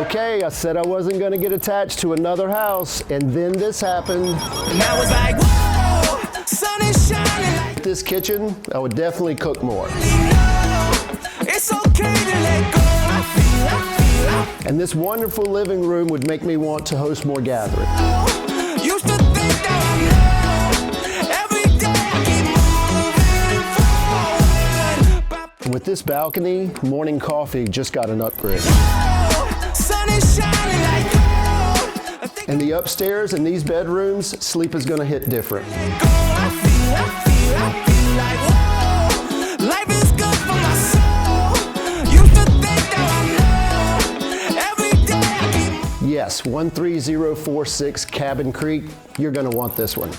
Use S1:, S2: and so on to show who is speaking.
S1: Okay, I said I wasn't going to get attached to another house, and then this happened.
S2: And I was like, whoa, sun is shining like
S1: This kitchen, I would definitely cook more.
S2: it's okay to let go. I feel
S1: And this wonderful living room would make me want to host more gatherings.
S2: used to think that I know. Every day I keep moving forward.
S1: And with this balcony, morning coffee just got an upgrade.
S2: Sun is shining like gold. I think
S1: And the upstairs in these bedrooms, sleep is going to hit different.
S2: I feel like whoa, life is good for my soul. Used to think that I know. Every day I keep
S1: Yes, 13046 Cabin Creek, you're going to want this one.